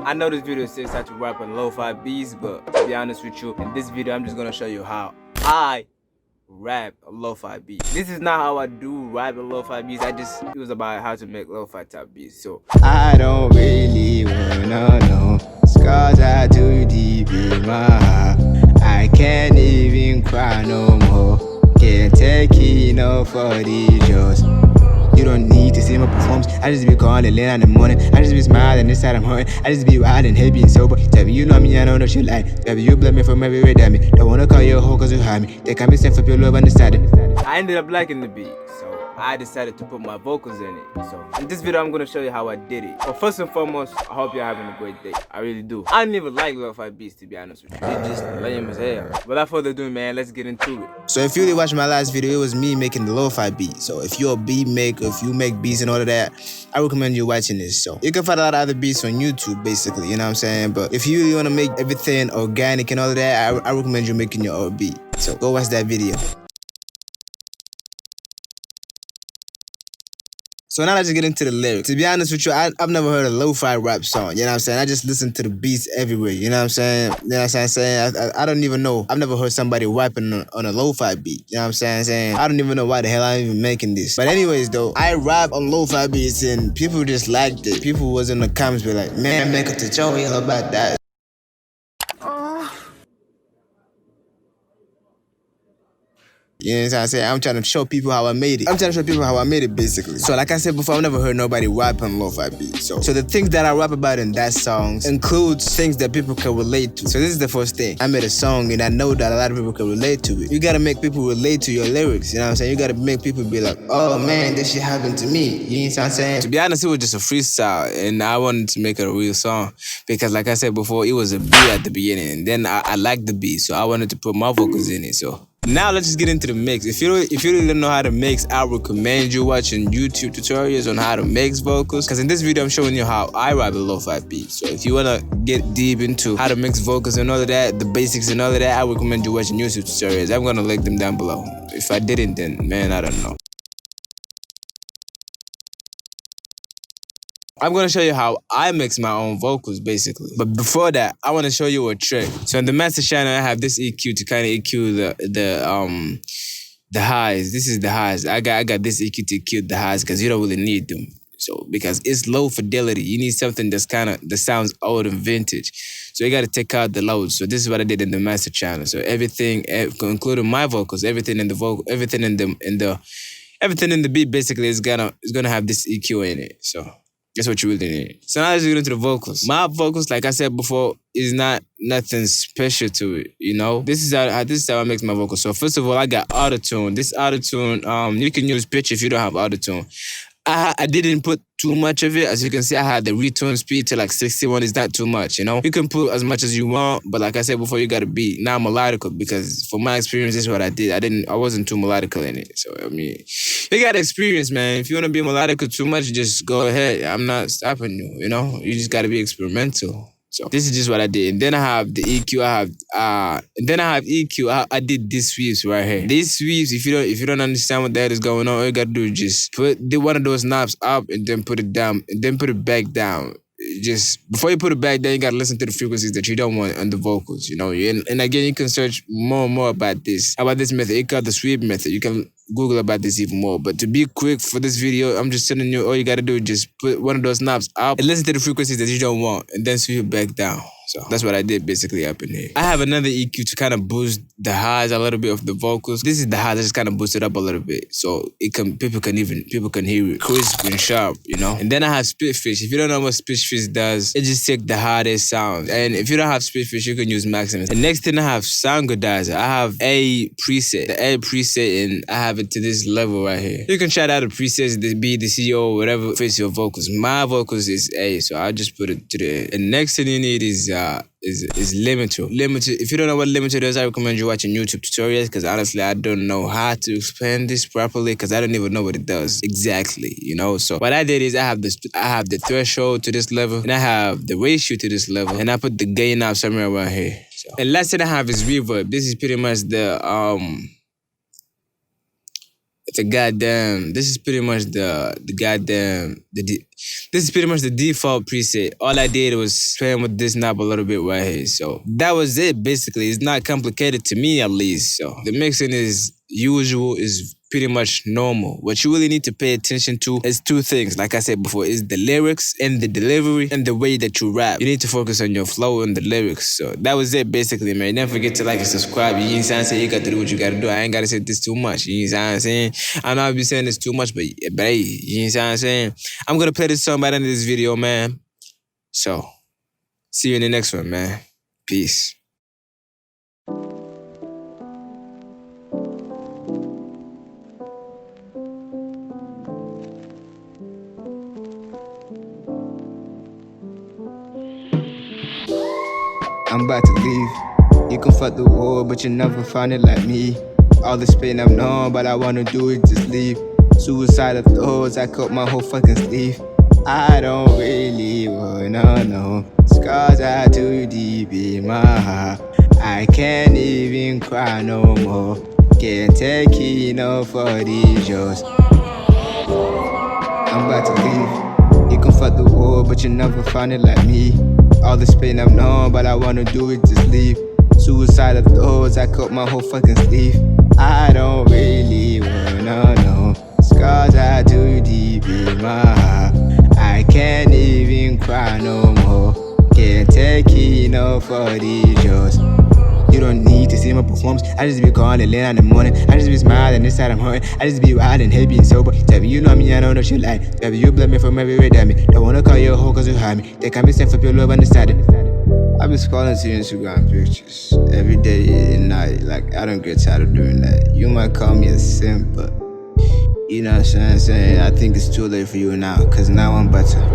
I know this video says how to rap on lo-fi beats, but to be honest with you, in this video I'm just gonna show you how I rap a lo-fi beat. This is not how I do rap a lo-fi beats. It was about how to make lo-fi type beats. So I don't really wanna know. Scars are too deep in my heart. I can't even cry no more. Can't take enough for these jokes. You don't need to see my performance. I just be calling late in the morning. I just be smiling inside I'm hurting. I just be riding, heavy being sober. Tell me you love me, I don't know shit like. Tell me you blame me from every way that me. Don't wanna call you a hoe cause you hide me. They can't be sent for your love understanding. I ended up liking the beat, so I decided to put my vocals in it. So in this video I'm gonna show you how I did it. But first and foremost, I hope you're having a great day. I really do. I didn't even like lo-fi beats, to be honest with you. They're just lame as hell. Without further ado, man, let's get into it. So if you really watched my last video, it was me making the lo-fi beat. So if you're a beat maker, if you make beats and all of that, I recommend you watching this. So you can find a lot of other beats on YouTube, basically, you know what I'm saying? But if you really want to make everything organic and all of that, I recommend you making your own beat. So go watch that video. So now let's just get into the lyrics. To be honest with you, I've never heard a lo-fi rap song, you know what I'm saying? I just listen to the beats everywhere, you know what I'm saying? You know what I'm saying? I don't even know. I've never heard somebody rapping on a lo-fi beat, you know what I'm saying? I don't even know why the hell I'm even making this. But anyways though, I rap on lo-fi beats and people just liked it. People was in the comments be like, man, make a tutorial about that. You know what I'm saying? I'm trying to show people how I made it. Basically. So like I said before, I've never heard nobody rap on lo-fi beats. So the things that I rap about in that songs includes things that people can relate to. So this is the first thing. I made a song and I know that a lot of people can relate to it. You gotta make people relate to your lyrics, you know what I'm saying? You gotta make people be like, oh man, this shit happened to me. You know what I'm saying? To be honest, it was just a freestyle and I wanted to make it a real song because like I said before, it was a beat at the beginning and then I liked the beat, so I wanted to put my vocals in it, so. Now let's just get into the mix. If you really don't know how to mix, I recommend you watching YouTube tutorials on how to mix vocals. Because in this video, I'm showing you how I rap a lo-fi beat. So if you want to get deep into how to mix vocals and all of that, the basics and all of that, I recommend you watching YouTube tutorials. I'm going to link them down below. If I didn't, then man, I don't know. I'm going to show you how I mix my own vocals, basically. But before that, I want to show you a trick. So in the master channel, I have this EQ to kind of EQ the highs. This is the highs. I got this EQ to EQ the highs because you don't really need them. So because it's low fidelity, you need something that sounds old and vintage. So you got to take out the lows. So this is what I did in the master channel. So everything, including my vocals, everything in the beat basically is gonna have this EQ in it. So that's what you really need. So now let's get into the vocals. My vocals, like I said before, is not nothing special to it, you know? This is how I mix my vocals. So first of all, I got Autotune. This Autotune, you can use pitch if you don't have Autotune. I didn't put too much of it. As you can see, I had the retune speed to like 61. It's not too much, you know? You can put as much as you want, but like I said before, you gotta be not melodical because for my experience, this is what I did. I wasn't too melodical in it. So, I mean, you gotta experience, man. If you wanna be melodical too much, just go ahead. I'm not stopping you, you know? You just gotta be experimental. So this is just what I did. And then I have the EQ. I did these sweeps right here. These sweeps, if you don't understand what the hell is going on, all you gotta do is just put one of those knobs up and then put it down and then put it back down. Just before you put it back down, you gotta listen to the frequencies that you don't want on the vocals, you know. And again, you can search more and more about this method. It's called the sweep method. You can Google about this even more. But to be quick for this video, I'm just telling you all you gotta do is just put one of those knobs up and listen to the frequencies that you don't want, and then sweep it back down. So that's what I did basically up in here. I have another EQ to kind of boost the highs a little bit of the vocals. This is the highs, I just kind of boost it up a little bit. So people can hear it crisp and sharp, you know? And then I have Spitfish. If you don't know what Spitfish does, it just takes the hardest sound. And if you don't have Spitfish, you can use Maximus. The next thing I have Soundcloud. I have a preset, the A preset, and I have it to this level right here. You can shout out the presets, the B, the C, or whatever fits your vocals. My vocals is A, so I just put it to the A. And next thing you need is limiter. If you don't know what limiter is, I recommend you watching YouTube tutorials because honestly, I don't know how to explain this properly because I don't even know what it does exactly, you know? So what I did is I have the threshold to this level and I have the ratio to this level and I put the gain up somewhere around here. So. And last thing I have is reverb. This is pretty much the this is pretty much this is pretty much the default preset. All I did was playing with this knob a little bit right here. So that was it basically. It's not complicated to me at least. So the mixing is usual, is pretty much normal. What you really need to pay attention to is two things. Like I said before, is the lyrics and the delivery and the way that you rap. You need to focus on your flow and the lyrics. So that was it basically, man. Don't forget to like and subscribe. You know what I'm saying? You got to do what you got to do. I ain't got to say this too much. You know what I'm saying? I know I'll be saying this too much, but hey, you know what I'm saying? I'm going to play this song by the end of this video, man. So, see you in the next one, man. Peace. I'm about to leave. You can fuck the world, but you never find it like me. All this pain I've known, but I wanna do it, just leave. Suicidal thoughts, I cut my whole fucking sleeve. I don't really wanna know. Scars are too deep in my heart. I can't even cry no more. Can't take enough of these shows. I'm about to leave. You can fuck the world, but you never find it like me. All this pain I've known, but I wanna do it, just leave. Suicidal thoughts, I cut my whole fucking sleeve. I don't really wanna know. Scars are too deep in my heart. I can't even cry no more. Can't take enough of these shows. You don't need to see my performance. I just be calling late in the morning. I just be smiling inside I'm hurting. I just be riding heavy and sober. Tell me you know me, I know that you like. Tell me you blame me from every way that me. Don't wanna call you a hoe cause you hide me. They can't be sent for your love understanding. I be scrolling to Instagram pictures every day and night. Like I don't get tired of doing that. You might call me a simp, but you know what I'm saying? I think it's too late for you now, cause now I'm about to leave.